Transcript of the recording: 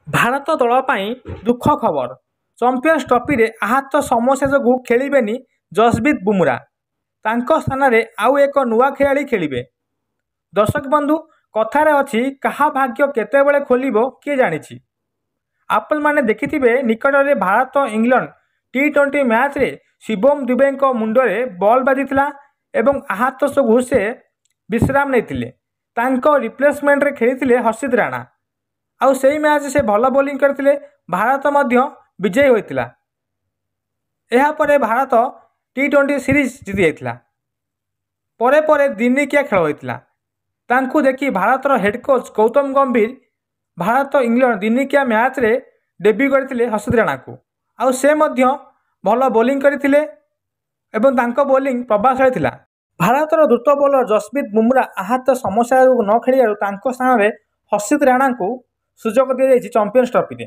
ଭାରତ ଦଳ ପାଇଁ ଦୁଃଖ ଖବର। ଚାମ୍ପିୟନ୍ସ ଟ୍ରଫିରେ ଆହତ ସମସ୍ୟା ଯୋଗୁଁ ଖେଳିବେନି ଯଶପ୍ରୀତ ବୁମରା। ତାଙ୍କ ସ୍ଥାନରେ ଆଉ ଏକ ନୂଆ ଖେଳାଳି ଖେଳିବେ। ଦର୍ଶକ ବନ୍ଧୁ, କଥାରେ ଅଛି କାହା ଭାଗ୍ୟ କେତେବେଳେ ଖୋଲିବ କିଏ ଜାଣିଛି। ଆପଣମାନେ ଦେଖିଥିବେ ନିକଟରେ ଭାରତ ଇଂଲଣ୍ଡ ଟି20 ମ୍ୟାଚ୍ରେ ଶିବମ ଦୁବେଙ୍କ ମୁଣ୍ଡରେ ବଲ୍ ବାଜିଥିଲା ଏବଂ ଆହତ ଯୋଗୁଁ ସେ ବିଶ୍ରାମ ନେଇଥିଲେ। ତାଙ୍କ ରିପ୍ଲେସମେଣ୍ଟରେ ଖେଳିଥିଲେ ହର୍ଷିତ ରାଣା। ଆଉ ସେହି ମ୍ୟାଚ୍ ସେ ଭଲ ବୋଲିଂ କରିଥିଲେ। ଭାରତ ମଧ୍ୟ ବିଜୟୀ ହୋଇଥିଲା। ଏହାପରେ ଭାରତ ଟି20 ସିରିଜ୍ ଜିତି ଯାଇଥିଲା। ପରେ ପରେ ଦିନିକିଆ ଖେଳ ହୋଇଥିଲା। ତାଙ୍କୁ ଦେଖି ଭାରତର head coach Gautam Gambhir Bharat England ଦିନିକିଆ ମ୍ୟାଚ୍ରେ ଡେବ୍ୟୁ କରିଥିଲେ ହର୍ଷିତ ରାଣାକୁ। ଆଉ ସେ ମଧ୍ୟ ଭଲ ବୋଲିଂ କରିଥିଲେ ଏବଂ ତାଙ୍କ ବୋଲିଂ ପ୍ରଭାବଶାଳୀ ଥିଲା। ଭାରତର ଦ୍ରୁତ ବୋଲର ଯଶପ୍ରୀତ ବୁମରା ଆହତ ସମସ୍ୟା ଯୋଗୁଁ ନ ଖେଳିବାରୁ ତାଙ୍କ ସ୍ଥାନରେ ହର୍ଷିତ ରାଣାଙ୍କୁ ସୁଯୋଗ ଦିଆଯାଇଛି ଚାମ୍ପିୟନ୍ସ ଟ୍ରଫିରେ।